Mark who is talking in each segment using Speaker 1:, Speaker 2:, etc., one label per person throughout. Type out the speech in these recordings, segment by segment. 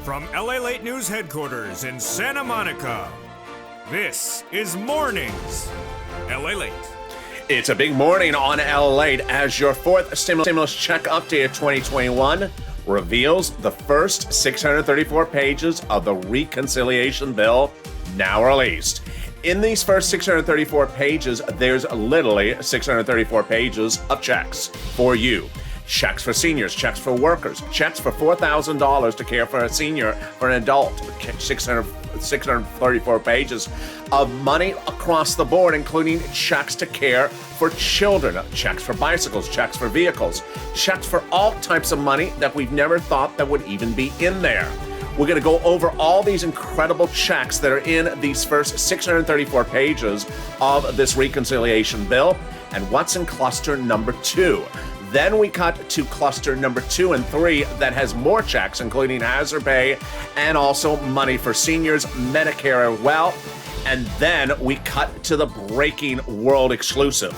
Speaker 1: From LALATE News headquarters in Santa Monica, this is Mornings LALATE.
Speaker 2: It's a big morning on LALATE as your fourth stimulus check update of 2021 reveals the first 634 pages of the reconciliation bill now released. In these first 634 pages, there's literally 634 pages of checks for you. Checks for seniors, checks for workers, checks for $4,000 to care for a senior, for an adult, 634 pages of money across the board, including checks to care for children, checks for bicycles, checks for vehicles, checks for all types of money that we've never thought that would even be in there. We're going to go over all these incredible checks that are in these first 634 pages of this reconciliation bill and what's in cluster number 2. Then we cut to cluster number 2 and 3 that has more checks, including hazard pay and also money for seniors, Medicare as well. And then we cut to the breaking world exclusive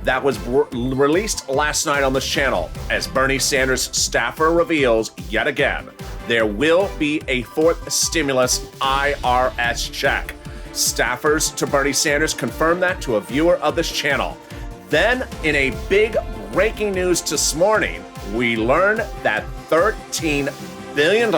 Speaker 2: that was released last night on this channel as Bernie Sanders staffer reveals yet again there will be a fourth stimulus IRS check. Staffers to Bernie Sanders confirmed that to a viewer of this channel. Then, in a big breaking news this morning, we learn that $13 billion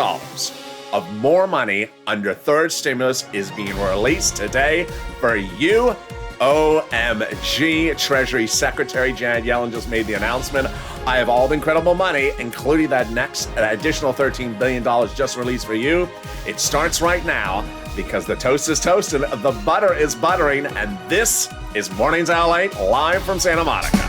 Speaker 2: of more money under third stimulus is being released today for you. OMG, Treasury Secretary Janet Yellen just made the announcement. I have all the incredible money, including that next additional $13 billion just released for you. It starts right now because the toast is toasting, the butter is buttering, and this is Mornings LALATE live from Santa Monica.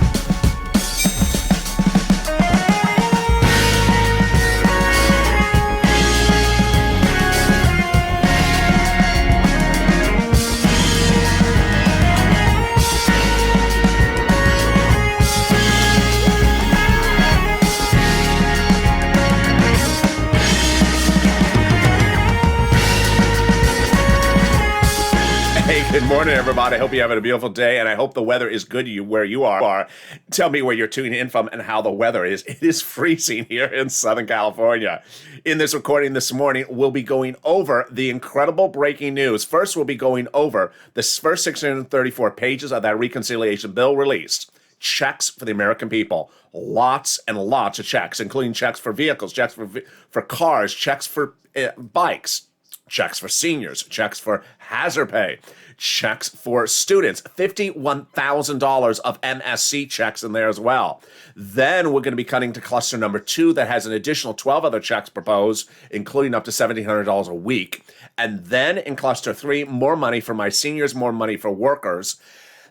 Speaker 2: Good morning, everybody. I hope you're having a beautiful day, and I hope the weather is good where you are. Tell me where you're tuning in from and how the weather is. It is freezing here in Southern California. In this recording this morning, we'll be going over the incredible breaking news. First, we'll be going over the first 634 pages of that reconciliation bill released. Checks for the American people. Lots and lots of checks, including checks for vehicles, checks for cars, checks for bikes, checks for seniors, checks for hazard pay, checks for students, $51,000 of MSC checks in there as well. Then we're going to be cutting to cluster number 2 that has an additional 12 other checks proposed, including up to $1,700 a week. And then in cluster 3, more money for my seniors, more money for workers.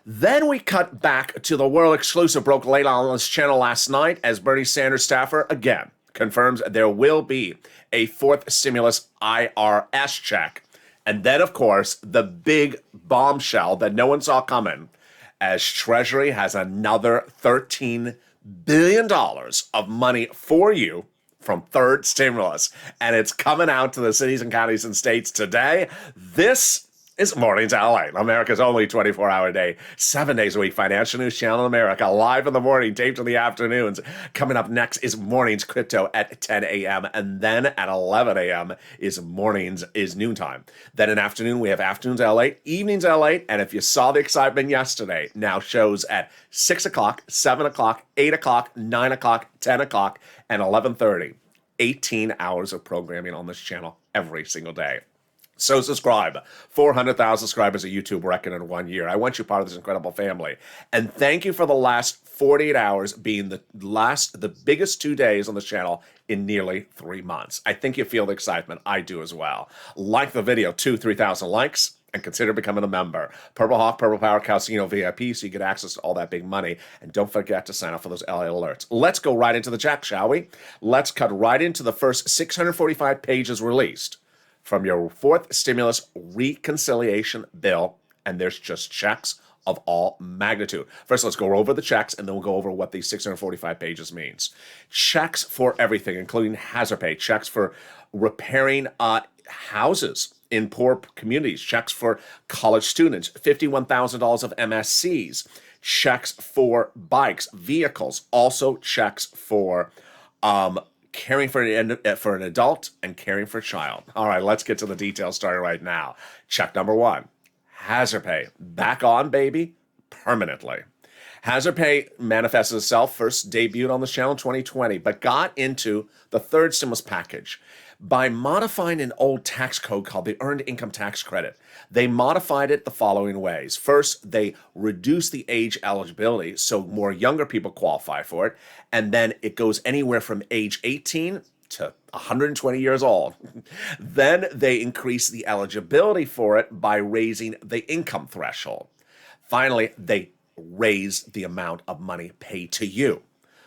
Speaker 2: Then we cut back to the world exclusive broke late on this channel last night as Bernie Sanders staffer again confirms there will be a fourth stimulus IRS check. And then, of course, the big bombshell that no one saw coming as Treasury has another $13 billion of money for you from third stimulus. And it's coming out to the cities and counties and states today. This is Mornings LALATE, America's only 24-hour day, 7 days a week financial news channel in America, live in the morning, taped in the afternoons. Coming up next is Mornings Crypto at 10 a.m. and then at 11 a.m. is noontime. Then in afternoon, we have Afternoons LALATE, Evenings LALATE, and if you saw the excitement yesterday, now shows at 6 o'clock, 7 o'clock, 8 o'clock, 9 o'clock, 10 o'clock, and 11:30. 18 hours of programming on this channel every single day. So subscribe. 400,000 subscribers at YouTube record in 1 year. I want you part of this incredible family. And thank you for the last 48 hours being the biggest 2 days on this channel in nearly 3 months. I think you feel the excitement. I do as well. Like the video, 3,000 likes, and consider becoming a member. Purple Hawk, Purple Power, Calcino VIP, so you get access to all that big money. And don't forget to sign up for those LA alerts. Let's go right into the check, shall we? Let's cut right into the first 645 pages released from your fourth stimulus reconciliation bill, and there's just checks of all magnitude. First, let's go over the checks, and then we'll go over what these 645 pages means. Checks for everything, including hazard pay, checks for repairing houses in poor communities, checks for college students, $51,000 of MSCs, checks for bikes, vehicles, also checks for caring for an adult and caring for a child. All right, let's get to the details starting right now. Check number one, hazard pay. Back on, baby, permanently. Hazard pay manifests itself, first debuted on the channel in 2020, but got into the third stimulus package by modifying an old tax code called the Earned Income Tax Credit. They modified it the following ways. First, they reduced the age eligibility so more younger people qualify for it, and then it goes anywhere from age 18 to 120 years old. Then they increase the eligibility for it by raising the income threshold. Finally, they raised the amount of money paid to you.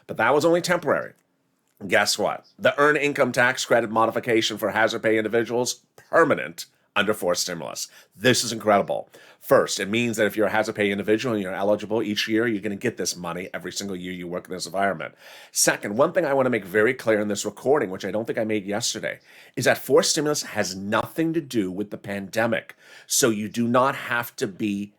Speaker 2: But that was only temporary. Guess what? The Earned Income Tax Credit modification for hazard pay individuals, permanent under forced stimulus. This is incredible. First, it means that if you're a hazard pay individual and you're eligible each year, you're going to get this money every single year you work in this environment. Second, one thing I want to make very clear in this recording, which I don't think I made yesterday, is that forced stimulus has nothing to do with the pandemic. So you do not have to be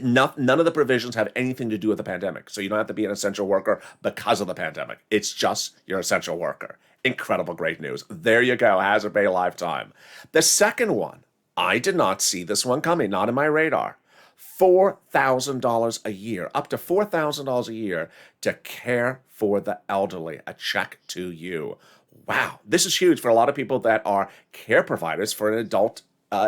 Speaker 2: none of the provisions have anything to do with the pandemic. So you don't have to be an essential worker because of the pandemic. It's just you're an essential worker. Incredible, great news. There you go, hazard pay lifetime. The second one, I did not see this one coming, not in my radar. $4,000 a year, up to $4,000 a year to care for the elderly, a check to you. Wow, this is huge for a lot of people that are care providers for an adult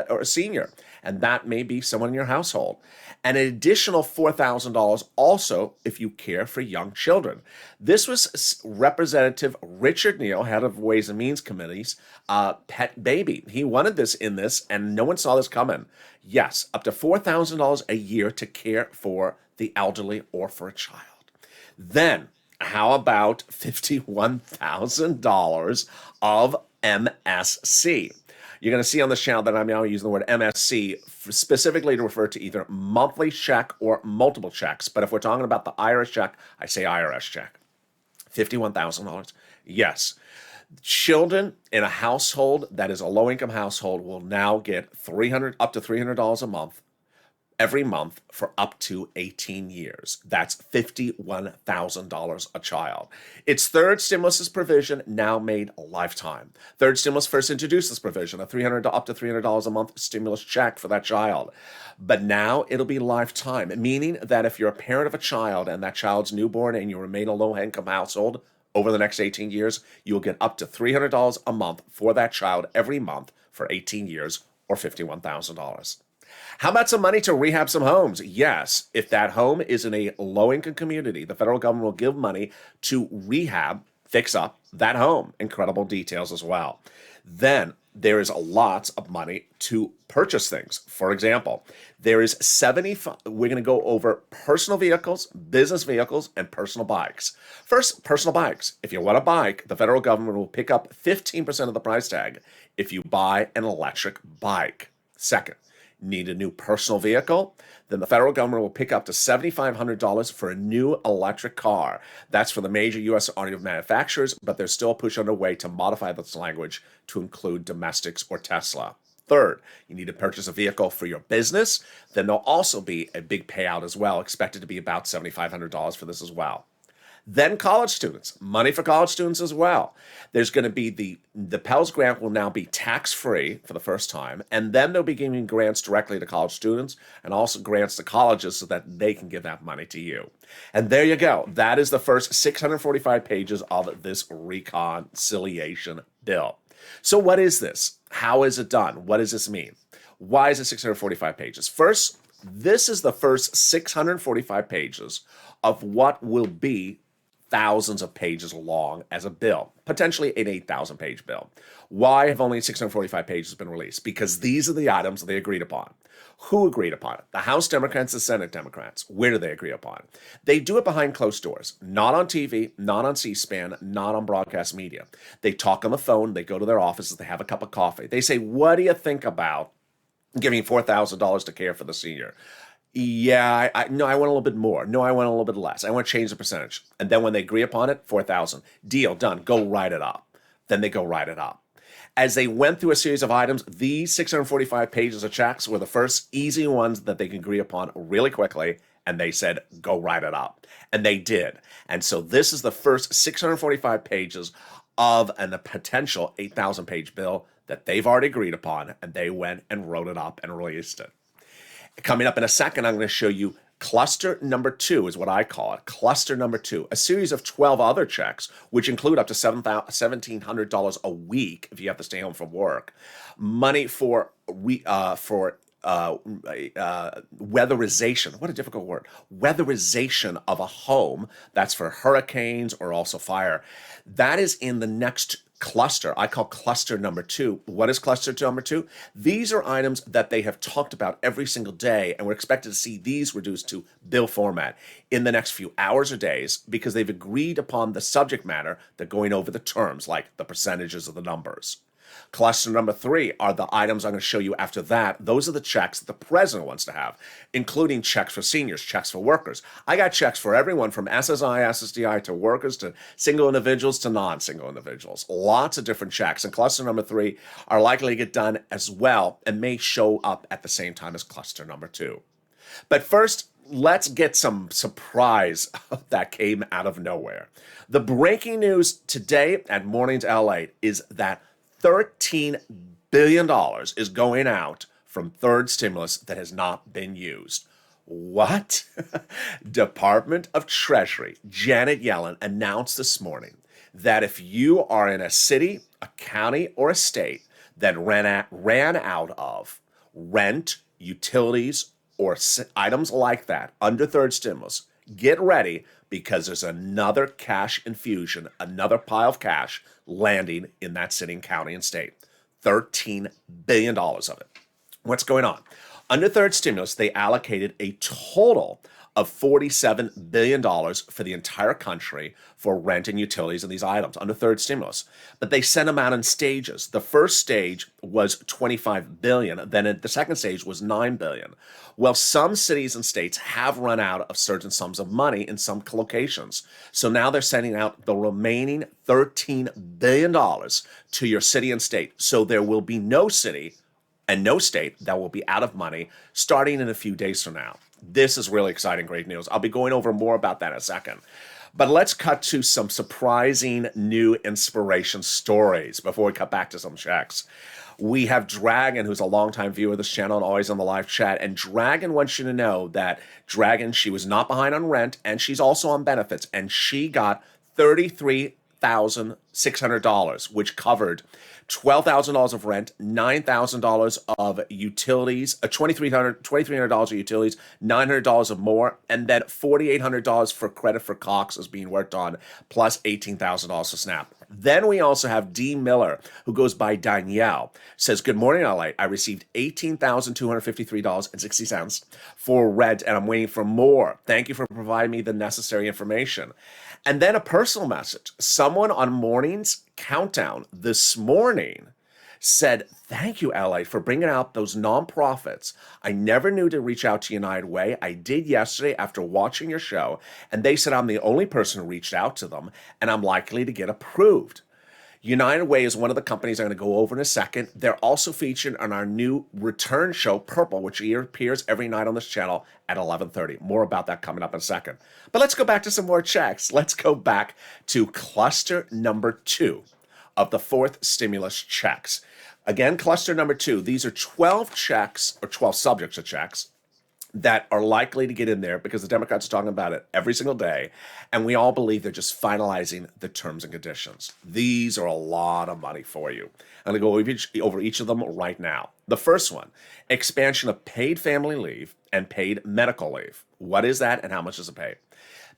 Speaker 2: or a senior, and that may be someone in your household. And an additional $4,000 also if you care for young children. This was Representative Richard Neal, head of Ways and Means Committee's pet baby. He wanted this in this, and no one saw this coming. Yes, up to $4,000 a year to care for the elderly or for a child. Then, how about $51,000 of MSC? You're going to see on this channel that I'm now using the word MSC specifically to refer to either monthly check or multiple checks. But if we're talking about the IRS check, I say IRS check. $51,000. Yes. Children in a household that is a low-income household will now get up to $300 a month every month for up to 18 years. That's $51,000 a child. Its third stimulus provision now made a lifetime. Third stimulus first introduced this provision, up to $300 a month stimulus check for that child. But now it'll be lifetime, meaning that if you're a parent of a child and that child's newborn and you remain a low-income household, over the next 18 years, you'll get up to $300 a month for that child every month for 18 years or $51,000. How about some money to rehab some homes? Yes, if that home is in a low-income community, the federal government will give money to rehab, fix up that home. Incredible details as well. Then there is lots of money to purchase things. For example, there is we're going to go over personal vehicles, business vehicles, and personal bikes. First, personal bikes. If you want a bike, the federal government will pick up 15% of the price tag if you buy an electric bike. Second, need a new personal vehicle, then the federal government will pick up to $7,500 for a new electric car. That's for the major U.S. automotive manufacturers, but there's still a push underway to modify this language to include domestics or Tesla. Third, you need to purchase a vehicle for your business. Then there'll also be a big payout as well, expected to be about $7,500 for this as well. Then college students, money for college students as well. There's going to be the Pell Grant will now be tax-free for the first time, and then they'll be giving grants directly to college students and also grants to colleges so that they can give that money to you. And there you go. That is the first 645 pages of this reconciliation bill. So what is this? How is it done? What does this mean? Why is it 645 pages? First, this is the first 645 pages of what will be thousands of pages long as a bill, potentially an 8,000-page bill. Why have only 645 pages been released? Because these are the items they agreed upon. Who agreed upon it? The House Democrats, the Senate Democrats. Where do they agree upon? They do it behind closed doors, not on TV, not on C-SPAN, not on broadcast media. They talk on the phone, they go to their offices, they have a cup of coffee. They say, what do you think about giving $4,000 to care for the senior? Yeah, no, I want a little bit more. No, I want a little bit less. I want to change the percentage. And then when they agree upon it, 4,000. Deal, done. Go write it up. Then they go write it up. As they went through a series of items, these 645 pages of checks were the first easy ones that they can agree upon really quickly, and they said, go write it up. And they did. And so this is the first 645 pages of a potential 8,000-page bill that they've already agreed upon, and they went and wrote it up and released it. Coming up in a second, I'm going to show you cluster number 2 is what I call it. Cluster number 2, a series of 12 other checks, which include up to $1,700 a week if you have to stay home from work. Money for weatherization. What a difficult word. Weatherization of a home. That's for hurricanes or also fire. That is in the next cluster. I call cluster number 2. What is cluster number 2? These are items that they have talked about every single day, and we're expected to see these reduced to bill format in the next few hours or days because they've agreed upon the subject matter. They're going over the terms, like the percentages of the numbers. Cluster number 3 are the items I'm going to show you after that. Those are the checks that the president wants to have, including checks for seniors, checks for workers. I got checks for everyone from SSI, SSDI to workers to single individuals to non-single individuals. Lots of different checks. And cluster number 3 are likely to get done as well and may show up at the same time as cluster number 2. But first, let's get some surprise that came out of nowhere. The breaking news today at Mornings LA is that $13 billion is going out from third stimulus that has not been used. What? Department of Treasury, Janet Yellen, announced this morning that if you are in a city, a county, or a state that ran out of rent, utilities, or items like that under third stimulus, get ready because there's another cash infusion, another pile of cash landing in that city, county, and state. $13 billion of it. What's going on? Under third stimulus, they allocated a total of $47 billion for the entire country for rent and utilities and these items under third stimulus. But they sent them out in stages. The first stage was $25 billion. Then the second stage was $9 billion. Well, some cities and states have run out of certain sums of money in some locations. So now they're sending out the remaining $13 billion to your city and state. So there will be no city and no state that will be out of money starting in a few days from now. This is really exciting, great news. I'll be going over more about that in a second. But let's cut to some surprising new inspiration stories before we cut back to some checks. We have Dragon, who's a longtime viewer of this channel and always on the live chat. And Dragon wants you to know that Dragon, she was not behind on rent, and she's also on benefits. And she got $33,600, which covered $12,000 of rent, $9,000 of utilities, $2,300 of utilities, $900 of more, and then $4,800 for credit for Cox is being worked on, plus $18,000 for SNAP. Then we also have D. Miller, who goes by Danielle, says, good morning, LA. I received $18,253.60 for rent, and I'm waiting for more. Thank you for providing me the necessary information. And then a personal message. Someone on Morning's Countdown this morning said, thank you, LA, for bringing out those nonprofits. I never knew to reach out to United Way. I did yesterday after watching your show, and they said I'm the only person who reached out to them, and I'm likely to get approved. United Way is one of the companies I'm going to go over in a second. They're also featured on our new return show, Purple, which appears every night on this channel at 11:30. More about that coming up in a second. But let's go back to some more checks. Let's go back to cluster number 2 of the fourth stimulus checks. Again, cluster number 2, these are 12 checks, or 12 subjects of checks, that are likely to get in there because the Democrats are talking about it every single day, and we all believe they're just finalizing the terms and conditions. These are a lot of money for you. I'm going to go over each of them right now. The first one, expansion of paid family leave and paid medical leave. What is that and how much does it pay?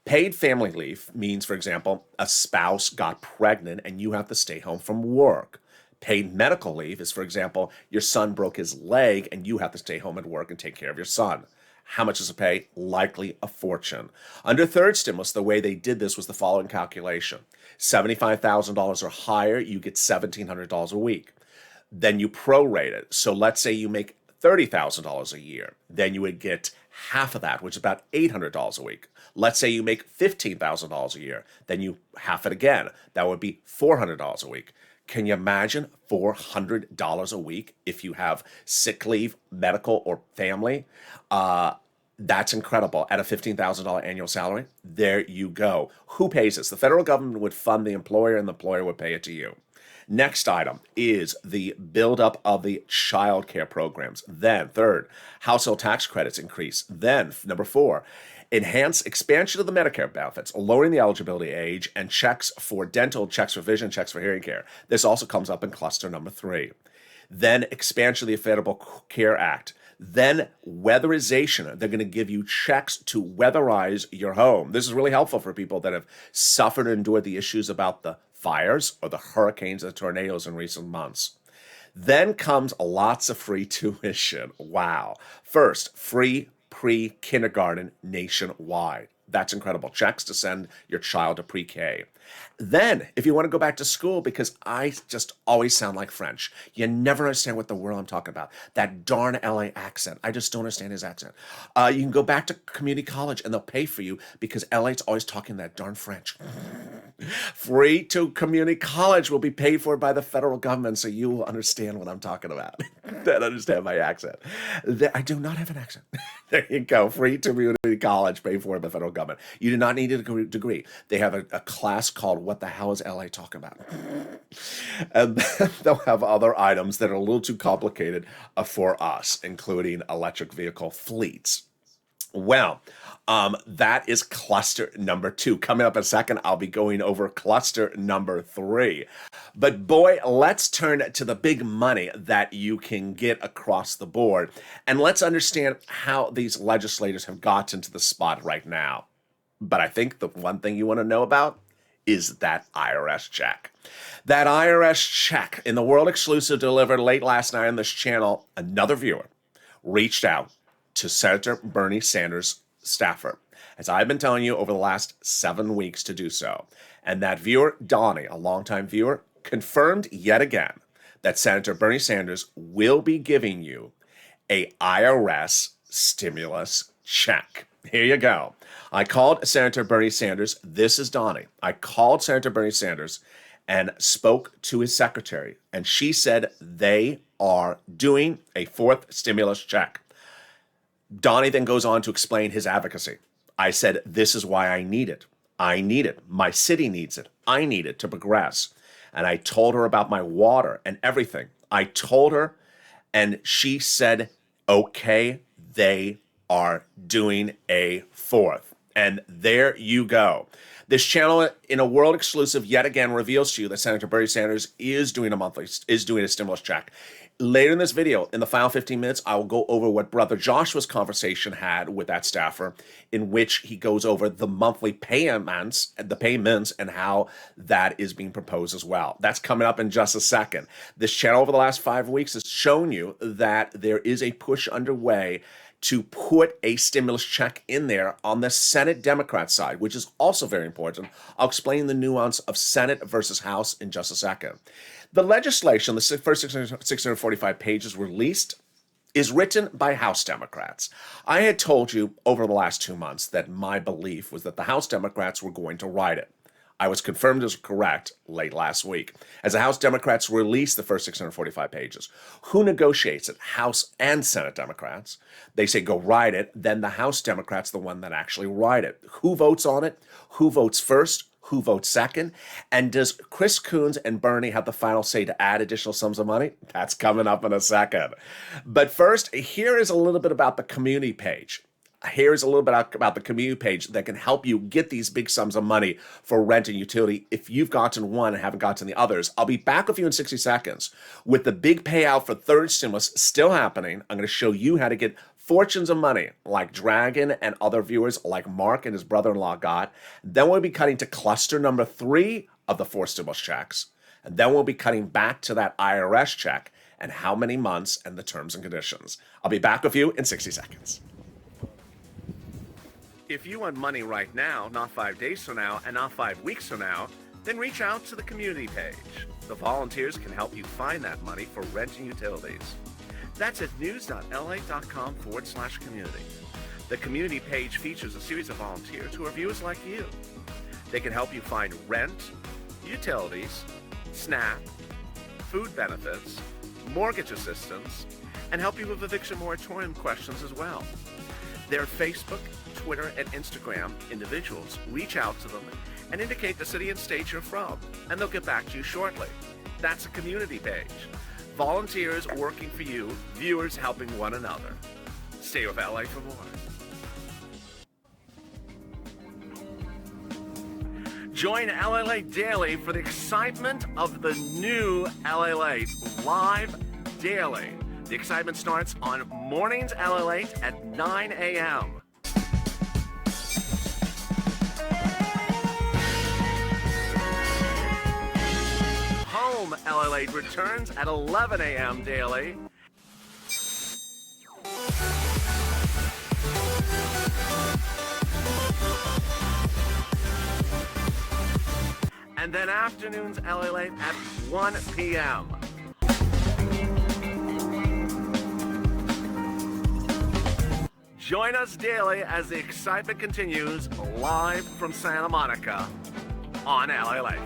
Speaker 2: Paid family leave means, for example, a spouse got pregnant and you have to stay home from work. Paid medical leave is, for example, your son broke his leg and you have to stay home and work and take care of your son. How much does it pay? Likely a fortune. Under third stimulus, the way they did this was the following calculation. $75,000 or higher, you get $1,700 a week. Then you prorate it. So let's say you make $30,000 a year. Then you would get half of that, which is about $800 a week. Let's say you make $15,000 a year. Then you half it again. That would be $400 a week. Can you imagine $400 a week if you have sick leave, medical, or family? That's incredible. At a $15,000 annual salary, there you go. Who pays this? The federal government would fund the employer and the employer would pay it to you. Next item is the buildup of the child care programs. Then, third, household tax credits increase. Then, number four, expansion of the Medicare benefits, lowering the eligibility age, and checks for dental, checks for vision, checks for hearing care. This also comes up in cluster number 3. Then, expansion of the Affordable Care Act. Then weatherization. They're going to give you checks to weatherize your home. This is really helpful for people that have suffered and endured the issues about the fires or the hurricanes or the tornadoes in recent months. Then comes lots of free tuition. Wow. First, free pre-kindergarten nationwide. That's incredible. Checks to send your child to pre-K. Then, if you want to go back to school, because I just always sound like French, you never understand what the world I'm talking about. That darn LA accent. I just don't understand his accent. You can go back to community college and they'll pay for you because LA's always talking that darn French. Free to community college will be paid for by the federal government, so you will understand what I'm talking about. Don't understand my accent. I do not have an accent. There you go. Free to community college paid for by the federal government. You do not need a degree. They have a class called What the Hell is LA Talking About? And then they'll have other items that are a little too complicated for us, including electric vehicle fleets. Well, that is cluster number 2. Coming up in a second, I'll be going over cluster number 3. But boy, let's turn to the big money that you can get across the board. And let's understand how these legislators have gotten to the spot right now. But I think the one thing you want to know about is that IRS check. That IRS check in the World Exclusive delivered late last night on this channel, another viewer reached out to Senator Bernie Sanders' staffer, as I've been telling you over the last 7 weeks to do so. And that viewer, Donnie, a longtime viewer, confirmed yet again that Senator Bernie Sanders will be giving you a IRS stimulus check. Here you go. I called Senator Bernie Sanders. This is Donnie. I called Senator Bernie Sanders and spoke to his secretary, and she said they are doing a 4th stimulus check. Donnie then goes on to explain his advocacy. I said, this is why I need it. I need it. My city needs it. I need it to progress. And I told her about my water and everything. I told her, and she said, okay, they are doing a 4th. And there you go. This channel, in a world exclusive, yet again reveals to you that Senator Bernie Sanders is doing a stimulus check. Later in this video, in the final 15 minutes, I will go over what Brother Joshua's conversation had with that staffer, in which he goes over the monthly payments, and how that is being proposed as well. That's coming up in just a second. This channel over the last 5 weeks has shown you that there is a push underway to put a stimulus check in there on the Senate Democrat side, which is also very important. I'll explain the nuance of Senate versus House in just a second. The legislation, the first 645 pages released, is written by House Democrats. I had told you over the last 2 months that my belief was that the House Democrats were going to write it. I was confirmed as correct late last week, as the House Democrats released the first 645 pages. Who negotiates it? House and Senate Democrats. They say go write it, then the House Democrats, the one that actually write it. Who votes on it? Who votes first? Who votes second? And does Chris Coons and Bernie have the final say to add additional sums of money? That's coming up in a second. But first, here is a little bit about the community page. Here's a little bit about the community page that can help you get these big sums of money for rent and utility if you've gotten one and haven't gotten the others. I'll be back with you in 60 seconds with the big payout for third stimulus still happening. I'm going to show you how to get fortunes of money like Dragon and other viewers like Mark and his brother-in-law got. Then we'll be cutting to cluster number 3 of the 4 stimulus checks. And then we'll be cutting back to that IRS check and how many months and the terms and conditions. I'll be back with you in 60 seconds. If you want money right now, not 5 days from now, and not 5 weeks from now, then reach out to the community page. The volunteers can help you find that money for rent and utilities. That's at news.la.com/community. The community page features a series of volunteers who are viewers like you. They can help you find rent, utilities, SNAP, food benefits, mortgage assistance, and help you with eviction moratorium questions as well. Their Facebook, Twitter, and Instagram individuals reach out to them and indicate the city and state you're from, and they'll get back to you shortly. That's a community page. Volunteers working for you, viewers helping one another. Stay with LA for more. Join LALATE Daily for the excitement of the new LALATE live daily. The excitement starts on Mornings LALATE at 9 a.m. Home LALATE returns at 11 a.m. daily. And then afternoons LALATE at 1 p.m. Join us daily as the excitement continues live from Santa Monica on LALATE.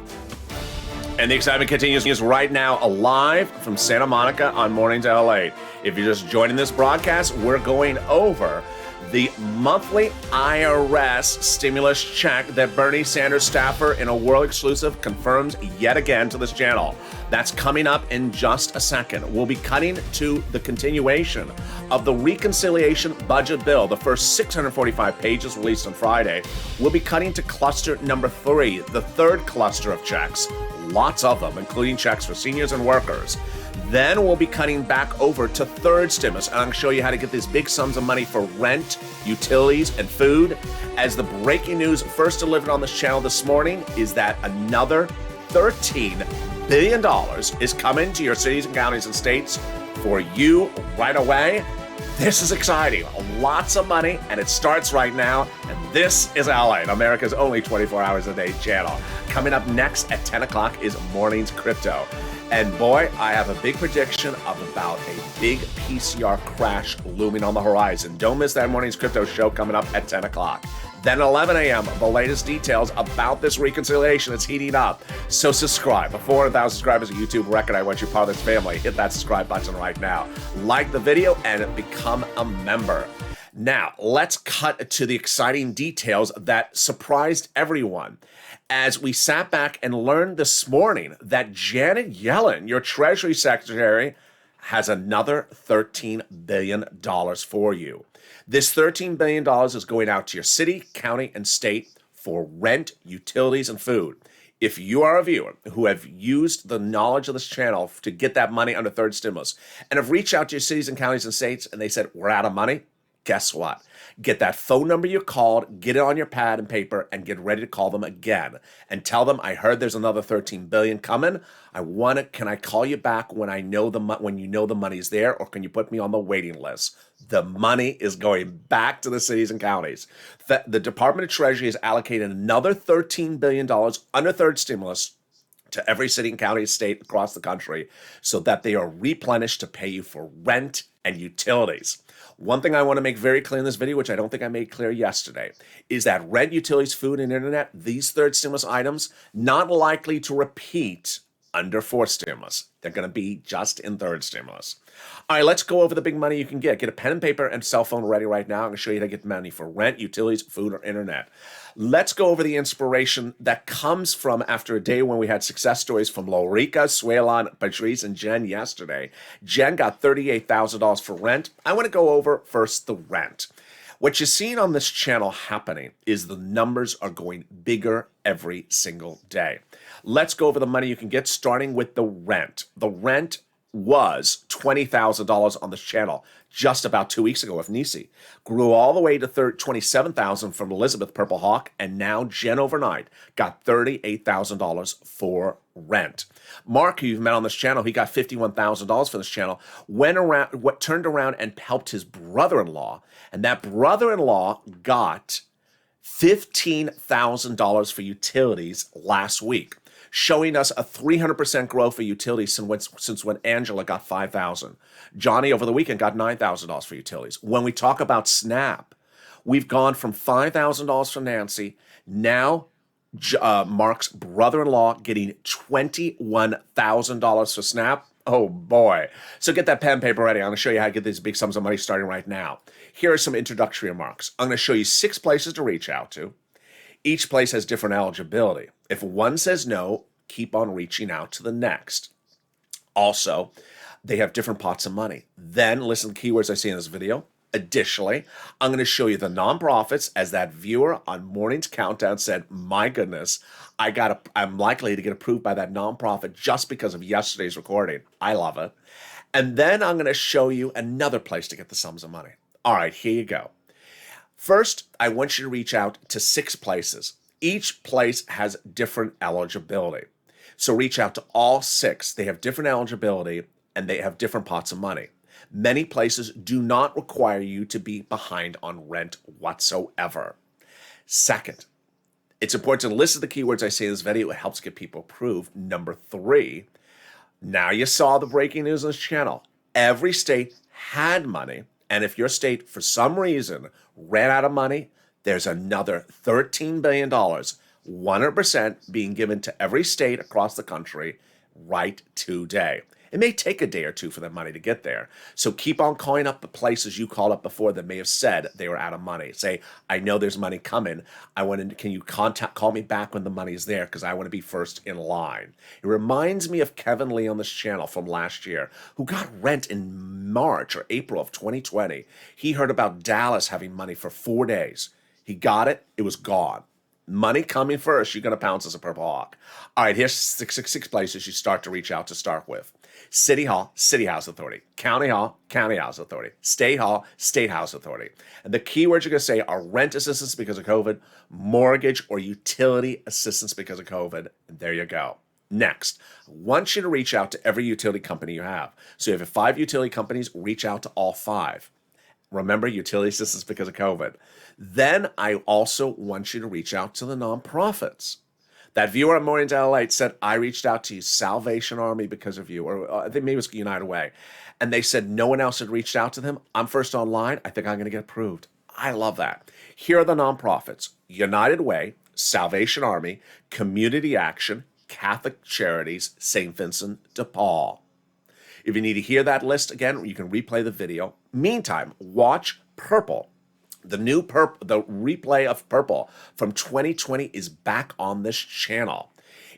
Speaker 2: And the excitement continues right now live from Santa Monica on Mornings LALATE. If you're just joining this broadcast, we're going over the monthly IRS stimulus check that Bernie Sanders staffer in a world exclusive confirms yet again to this channel. That's coming up in just a second. We'll be cutting to the continuation of the reconciliation budget bill, the first 645 pages released on Friday. We'll be cutting to cluster number 3, the third cluster of checks. Lots of them, including checks for seniors and workers. Then we'll be cutting back over to third stimulus, and I'm going to show you how to get these big sums of money for rent, utilities, and food. As the breaking news first delivered on this channel this morning is that another $13 billion is coming to your cities and counties and states for you right away. This is exciting. Lots of money, and it starts right now. And this is LA, America's only 24 hours a day channel. Coming up next at 10 o'clock is Mornings Crypto. And boy, I have a big prediction of about a big PCR crash looming on the horizon. Don't miss that Morning's Crypto show coming up at 10 o'clock. Then at 11 a.m., the latest details about this reconciliation is heating up. So subscribe. 400,000 subscribers at YouTube record. I want you part of this family. Hit that subscribe button right now. Like the video and become a member. Now, let's cut to the exciting details that surprised everyone as we sat back and learned this morning that Janet Yellen, your Treasury Secretary, has another $13 billion for you. This $13 billion is going out to your city, county, and state for rent, utilities, and food. If you are a viewer who have used the knowledge of this channel to get that money under third stimulus and have reached out to your cities and counties and states and they said, we're out of money, guess what? Get that phone number you called, get it on your pad and paper, and get ready to call them again. And tell them, I heard there's another $13 billion coming. Can I call you back when when you know the money's there, or can you put me on the waiting list? The money is going back to the cities and counties. The Department of Treasury has allocated another $13 billion under third stimulus to every city and county and state across the country so that they are replenished to pay you for rent and utilities. One thing I want to make very clear in this video, which I don't think I made clear yesterday, is that rent, utilities, food, and internet, these third stimulus items, not likely to repeat under fourth stimulus. They're going to be just in third stimulus. All right, let's go over the big money you can get. Get a pen and paper and cell phone ready right now. I'm going to show you how to get money for rent, utilities, food, or internet. Let's go over the inspiration that comes from after a day when we had success stories from Lorica, Suelan, Patrice, and Jen yesterday. Jen got $38,000 for rent. I want to go over first the rent. What you're seeing on this channel happening is the numbers are going bigger every single day. Let's go over the money you can get, starting with the rent. The rent was $20,000 on this channel just about 2 weeks ago with Nisi. Grew all the way to $27,000 from Elizabeth Purple Hawk, and now Jen overnight got $38,000 for rent. Mark, who you've met on this channel, he got $51,000 for this channel, turned around and helped his brother-in-law, and that brother-in-law got $15,000 for utilities last week, showing us a 300% growth for utilities since when Angela got $5,000. Johnny over the weekend got $9,000 for utilities. When we talk about SNAP, we've gone from $5,000 for Nancy, now Mark's brother-in-law getting $21,000 for SNAP. Oh boy. So get that pen and paper ready. I'm going to show you how to get these big sums of money starting right now. Here are some introductory remarks. I'm going to show you 6 places to reach out to. Each place has different eligibility. If one says no, keep on reaching out to the next. Also, they have different pots of money. Then listen to keywords I see in this video. Additionally, I'm going to show you the nonprofits, as that viewer on Morning's Countdown said, my goodness, I'm likely to get approved by that nonprofit just because of yesterday's recording. I love it. And then I'm going to show you another place to get the sums of money. All right, here you go. First, I want you to reach out to 6 places. Each place has different eligibility. So reach out to all 6. They have different eligibility and they have different pots of money. Many places do not require you to be behind on rent whatsoever. Second, it's important to listen to the keywords I say in this video. It helps get people approved. Number 3, now you saw the breaking news on this channel. Every state had money, and if your state, for some reason, ran out of money, there's another $13 billion, 100% being given to every state across the country right today. It may take a day or 2 for that money to get there. So keep on calling up the places you called up before that may have said they were out of money. Say, I know there's money coming. Can you call me back when the money's there, because I want to be first in line. It reminds me of Kevin Lee on this channel from last year, who got rent in March or April of 2020. He heard about Dallas having money for 4 days. He got it. It was gone. Money coming first. You're going to pounce as a purple hawk. All right, here's six places you start to reach out to start with. City Hall, City House Authority. County Hall, County House Authority. State Hall, State House Authority. And the keywords you're going to say are rent assistance because of COVID, mortgage or utility assistance because of COVID. And there you go. Next, I want you to reach out to every utility company you have. So if you have 5 utility companies, reach out to all 5. Remember, utility assistance because of COVID. Then I also want you to reach out to the nonprofits. That viewer on Morning's LALATE said, I reached out to you, Salvation Army, because of you, or I think maybe it was United Way. And they said no one else had reached out to them. I'm first online. I think I'm going to get approved. I love that. Here are the nonprofits: United Way, Salvation Army, Community Action, Catholic Charities, St. Vincent de Paul. If you need to hear that list again, you can replay the video. Meantime, watch Purple. The replay of Purple from 2020 is back on this channel.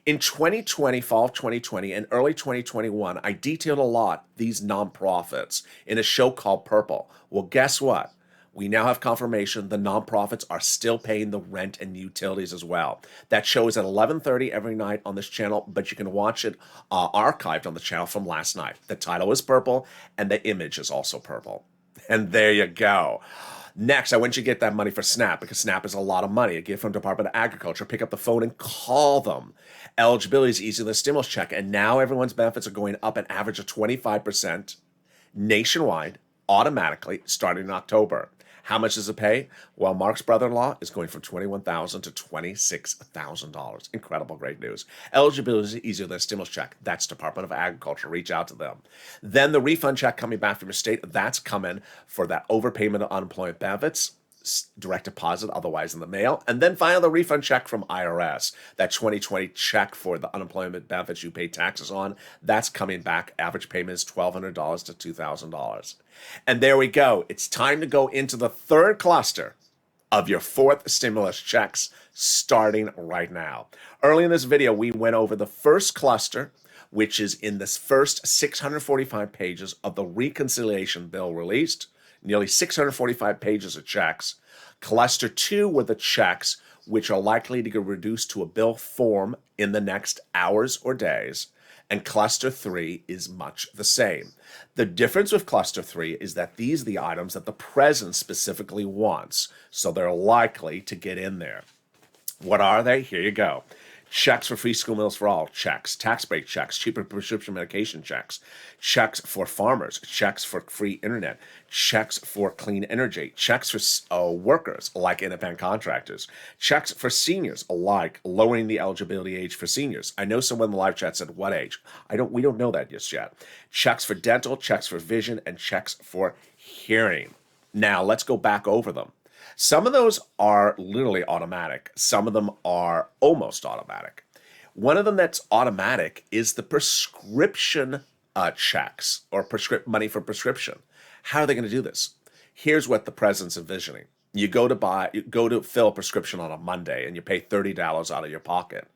Speaker 2: In 2020, fall of 2020, and early 2021, I detailed a lot these nonprofits in a show called Purple. Well, guess what? We now have confirmation the nonprofits are still paying the rent and utilities as well. That show is at 11:30 every night on this channel, but you can watch it archived on the channel from last night. The title is Purple, and the image is also purple. And there you go. Next, I want you to get that money for SNAP, because SNAP is a lot of money. A gift from Department of Agriculture. Pick up the phone and call them. Eligibility is easy than a stimulus check, and now everyone's benefits are going up an average of 25% nationwide, automatically, starting in October. How much does it pay? Well, Mark's brother-in-law is going from $21,000 to $26,000. Incredible, great news. Eligibility is easier than a stimulus check. That's Department of Agriculture. Reach out to them. Then the refund check coming back from your state, that's coming for that overpayment of unemployment benefits. Direct deposit, otherwise in the mail. And then finally, the refund check from IRS. That 2020 check for the unemployment benefits you pay taxes on, that's coming back. Average payment is $1,200 to $2,000. And there we go. It's time to go into the 3rd cluster of your 4th stimulus checks, starting right now. Early in this video, we went over the first cluster, which is in this first 645 pages of the reconciliation bill released. Nearly 645 pages of checks. Cluster 2 were the checks which are likely to get reduced to a bill form in the next hours or days. And cluster 3 is much the same. The difference with cluster 3 is that these are the items that the president specifically wants, so they're likely to get in there. What are they? Here you go. Checks for free school meals for all, checks. Tax break checks, cheaper prescription medication checks. Checks for farmers, checks for free internet. Checks for clean energy. Checks for workers, like independent contractors. Checks for seniors, like lowering the eligibility age for seniors. I know someone in the live chat said, what age? We don't know that just yet. Checks for dental, checks for vision, and checks for hearing. Now, let's go back over them. Some of those are literally automatic. Some of them are almost automatic. One of them that's automatic is the prescription checks or money for prescription. How are they going to do this? Here's what the president's envisioning. You go to fill a prescription on a Monday and you pay $30 out of your pocket.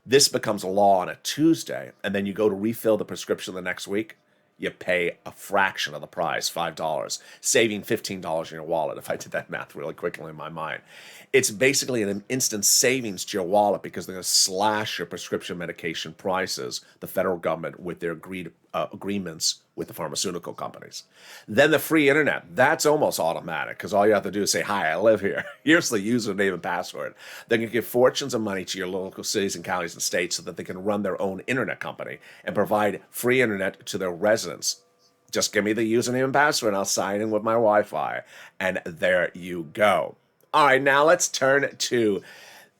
Speaker 2: This becomes a law on a Tuesday, and then you go to refill the prescription the next week. You pay a fraction of the price, $5, saving $15 in your wallet, if I did that math really quickly in my mind. It's basically an instant savings to your wallet because they're going to slash your prescription medication prices, the federal government, with their agreements with the pharmaceutical companies. Then the free internet, that's almost automatic because all you have to do is say, hi, I live here. Here's the username and password. Then you give fortunes of money to your local cities and counties and states so that they can run their own internet company and provide free internet to their residents. Just give me the username and password and I'll sign in with my Wi-Fi. And there you go. All right, now let's turn to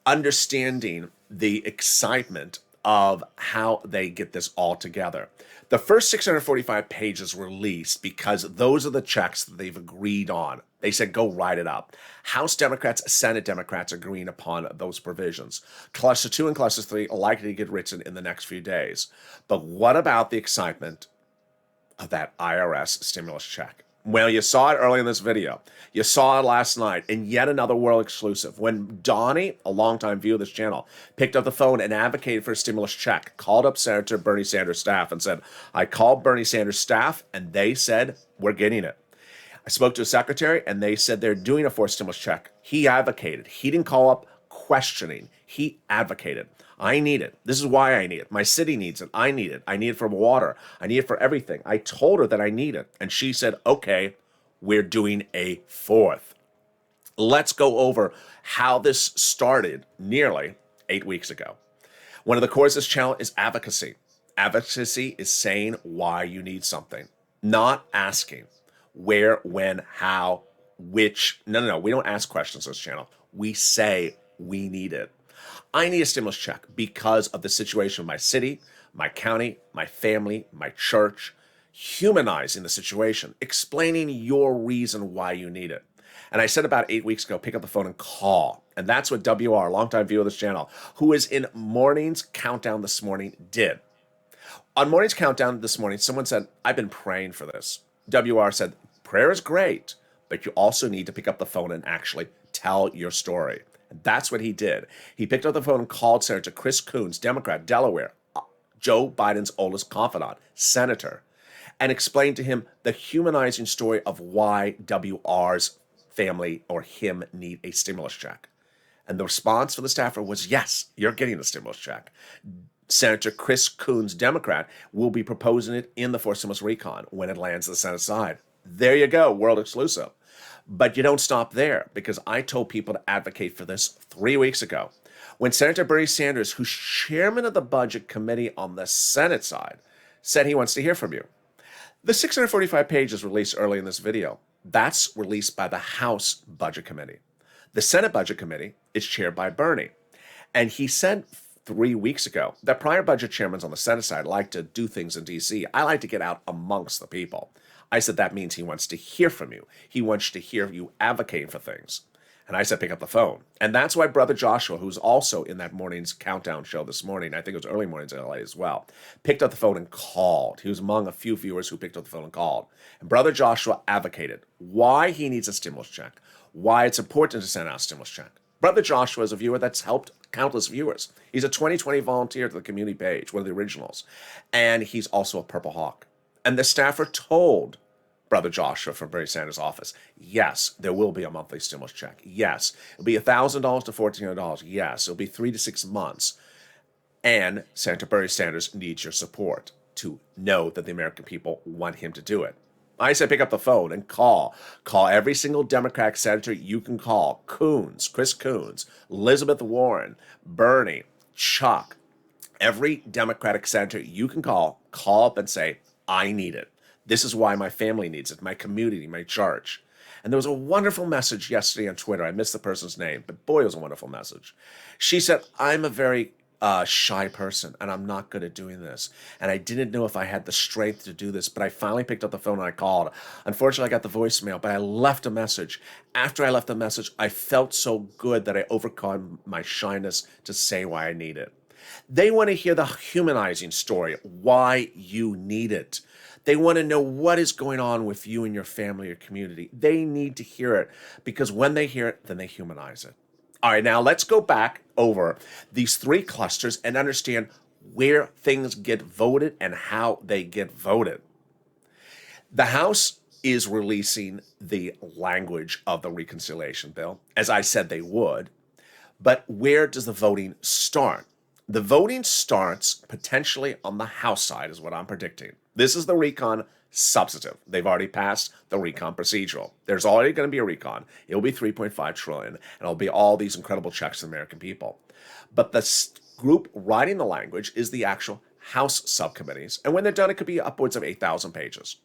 Speaker 2: understanding the excitement of how they get this all together. The first 645 pages were released because those are the checks that they've agreed on. They said, go write it up. House Democrats, Senate Democrats agreeing upon those provisions. Cluster 2 and Cluster 3 are likely to get written in the next few days. But what about the excitement of that IRS stimulus check? Well, you saw it early in this video. You saw it last night in yet another world exclusive when Donnie, a longtime viewer of this channel, picked up the phone and advocated for a stimulus check, called up Senator Bernie Sanders' staff and said, I called Bernie Sanders' staff and they said, we're getting it. I spoke to a secretary and they said they're doing a forced stimulus check. He advocated. He didn't call up questioning. He advocated. I need it. This is why I need it. My city needs it. I need it. I need it for water. I need it for everything. I told her that I need it. And she said, okay, we're doing a fourth. Let's go over how this started nearly 8 weeks ago. One of the cores of this channel is advocacy. Advocacy is saying why you need something, not asking where, when, how, which. No. We don't ask questions on this channel. We say we need it. I need a stimulus check because of the situation of my city, my county, my family, my church, humanizing the situation, explaining your reason why you need it. And I said about 8 weeks ago, pick up the phone and call. And that's what WR, longtime viewer of this channel, who is in Morning's Countdown this morning, did. On Morning's Countdown this morning, someone said, I've been praying for this. WR said, prayer is great, but you also need to pick up the phone and actually tell your story. That's what he did. He picked up the phone and called Senator Chris Coons, Democrat, Delaware, Joe Biden's oldest confidant, senator, and explained to him the humanizing story of why WR's family or him need a stimulus check. And the response from the staffer was, yes, you're getting a stimulus check. Senator Chris Coons, Democrat, will be proposing it in the forced stimulus recon when it lands the Senate side. There you go, world exclusive. But you don't stop there, because I told people to advocate for this 3 weeks ago when Senator Bernie Sanders, who's chairman of the Budget Committee on the Senate side, said he wants to hear from you. The 645 pages released early in this video. That's released by the House Budget Committee. The Senate Budget Committee is chaired by Bernie. And he said 3 weeks ago that prior budget chairmen on the Senate side like to do things in D.C. I like to get out amongst the people. I said that means he wants to hear from you. He wants to hear you advocating for things. And I said, pick up the phone. And that's why Brother Joshua, who's also in that Morning's Countdown show this morning, I think it was early mornings in LA as well, picked up the phone and called. He was among a few viewers who picked up the phone and called. And Brother Joshua advocated why he needs a stimulus check, why it's important to send out a stimulus check. Brother Joshua is a viewer that's helped countless viewers. He's a 2020 volunteer to the community page, one of the originals. And he's also a Purple Hawk. And the staffer told Brother Joshua from Bernie Sanders' office, yes, there will be a monthly stimulus check. Yes, it'll be $1,000 to $1,400. Yes, it'll be 3 to 6 months. And Senator Bernie Sanders needs your support to know that the American people want him to do it. I said pick up the phone and call. Call every single Democratic senator you can call. Coons, Chris Coons, Elizabeth Warren, Bernie, Chuck. Every Democratic senator you can call up and say, I need it. This is why my family needs it, my community, my church. And there was a wonderful message yesterday on Twitter. I missed the person's name, but boy, it was a wonderful message. She said, I'm a very shy person, and I'm not good at doing this. And I didn't know if I had the strength to do this, but I finally picked up the phone and I called. Unfortunately, I got the voicemail, but I left a message. After I left the message, I felt so good that I overcome my shyness to say why I need it. They want to hear the humanizing story, why you need it. They want to know what is going on with you and your family or community. They need to hear it because when they hear it, then they humanize it. All right, now let's go back over these three clusters and understand where things get voted and how they get voted. The House is releasing the language of the reconciliation bill, as I said they would. But where does the voting start? The voting starts potentially on the House side, is what I'm predicting. This is the recon substantive. They've already passed the recon procedural. There's already going to be a recon. It'll be 3.5 trillion, and it'll be all these incredible checks to the American people. But the group writing the language is the actual House subcommittees, and when they're done, it could be upwards of 8,000 pages.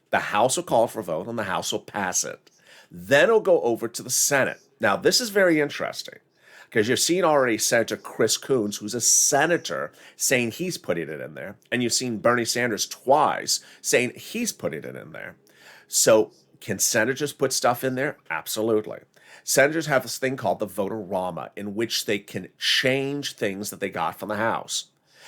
Speaker 2: The House will call for a vote, and the House will pass it. Then it'll go over to the Senate. Now, this is very interesting, because you've seen already Senator Chris Coons, who's a senator, saying he's putting it in there. And you've seen Bernie Sanders twice saying he's putting it in there. So can senators put stuff in there? Absolutely. Senators have this thing called the vote-a-rama, in which they can change things that they got from the House.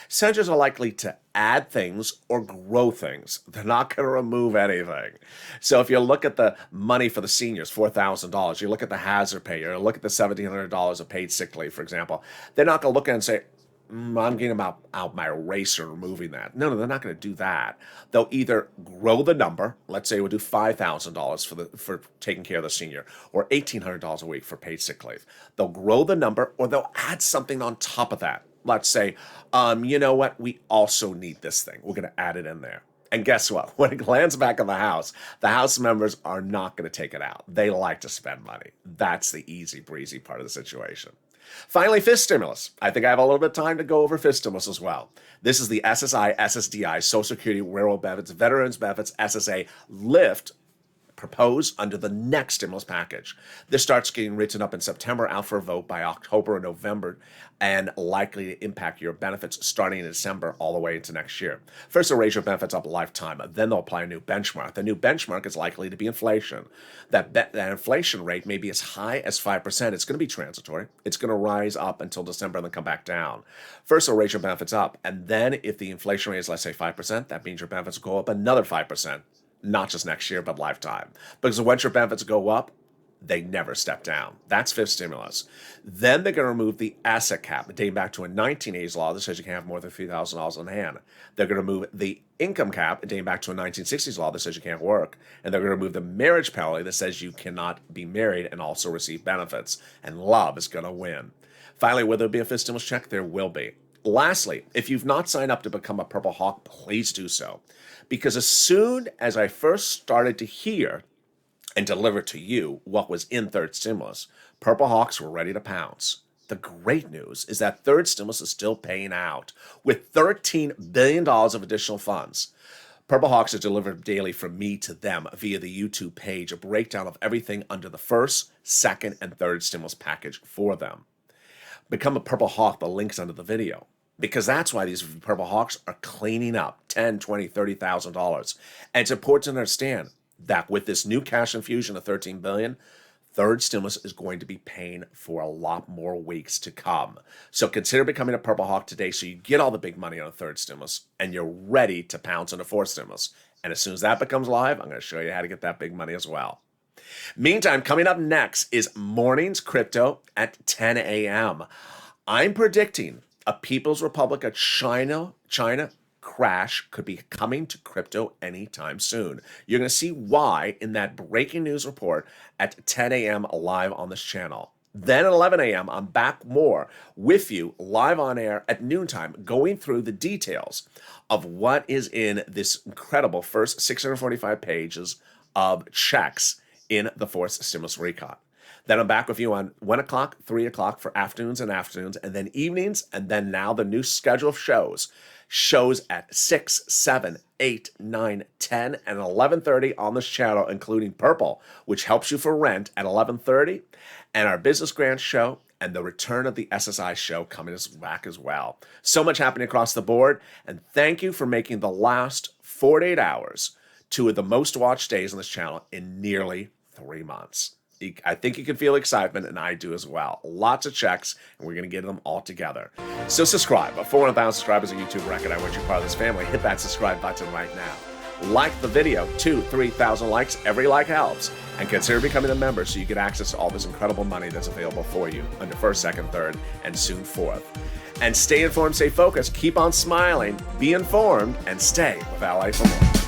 Speaker 2: Senators are likely to add things or grow things. They're not going to remove anything. So if you look at the money for the seniors, $4,000, you look at the hazard pay, or look at the $1,700 of paid sick leave, for example, they're not going to look at it and say, I'm getting out my eraser removing that. No, they're not going to do that. They'll either grow the number. Let's say we'll do $5,000 for taking care of the senior, or $1,800 a week for paid sick leave. They'll grow the number, or they'll add something on top of that. Let's say, you know what? We also need this thing. We're going to add it in there. And guess what? When it lands back in the House members are not going to take it out. They like to spend money. That's the easy breezy part of the situation. Finally, fifth stimulus. I think I have a little bit of time to go over fifth stimulus as well. This is the SSI, SSDI, Social Security, Railroad Benefits, Veterans Benefits, SSA, lift, proposed under the next stimulus package. This starts getting written up in September, out for a vote by October or November, and likely to impact your benefits starting in December all the way into next year. First, they'll raise your benefits up a lifetime. Then they'll apply a new benchmark. The new benchmark is likely to be inflation. That inflation rate may be as high as 5%. It's going to be transitory. It's going to rise up until December and then come back down. First, they'll raise your benefits up. And then if the inflation rate is, let's say, 5%, that means your benefits will go up another 5%. Not just next year, but lifetime. Because once your benefits go up, they never step down. That's fifth stimulus. Then they're going to remove the asset cap, dating back to a 1980s law that says you can't have more than $3,000 in hand. They're going to remove the income cap, dating back to a 1960s law that says you can't work. And they're going to remove the marriage penalty that says you cannot be married and also receive benefits. And love is going to win. Finally, will there be a fifth stimulus check? There will be. Lastly, if you've not signed up to become a Purple Hawk, please do so. Because as soon as I first started to hear and deliver to you what was in third stimulus, Purple Hawks were ready to pounce. The great news is that third stimulus is still paying out with $13 billion of additional funds. Purple Hawks is delivered daily from me to them via the YouTube page, a breakdown of everything under the first, second, and third stimulus package for them. Become a Purple Hawk, the link's under the video. Because that's why these Purple Hawks are cleaning up $10,000, $20,000, $30,000. And it's important to understand that with this new cash infusion of $13 billion, third stimulus is going to be paying for a lot more weeks to come. So consider becoming a Purple Hawk today so you get all the big money on a third stimulus and you're ready to pounce on a fourth stimulus. And as soon as that becomes live, I'm going to show you how to get that big money as well. Meantime, coming up next is Mornings Crypto at 10 a.m. I'm predicting a People's Republic of China crash could be coming to crypto anytime soon. You're going to see why in that breaking news report at 10 a.m. live on this channel. Then at 11 a.m., I'm back more with you live on air at noontime, going through the details of what is in this incredible first 645 pages of checks in the fourth stimulus recon. Then I'm back with you on 1 o'clock, 3 o'clock for afternoons, and then evenings, and then now the new schedule of shows. Shows at 6, 7, 8, 9, 10, and 11:30 on this channel, including Purple, which helps you for rent at 11:30, and our Business Grant show, and the return of the SSI show coming back as well. So much happening across the board, and thank you for making the last 48 hours two of the most watched days on this channel in nearly 3 months. I think you can feel excitement, and I do as well. Lots of checks, and we're going to get them all together. So subscribe. 400,000 subscribers on YouTube record. I want you part of this family. Hit that subscribe button right now. Like the video. 2,000-3,000 likes. Every like helps. And consider becoming a member so you get access to all this incredible money that's available for you under first, second, third, and soon fourth. And stay informed, stay focused, keep on smiling, be informed, and stay with LA for more.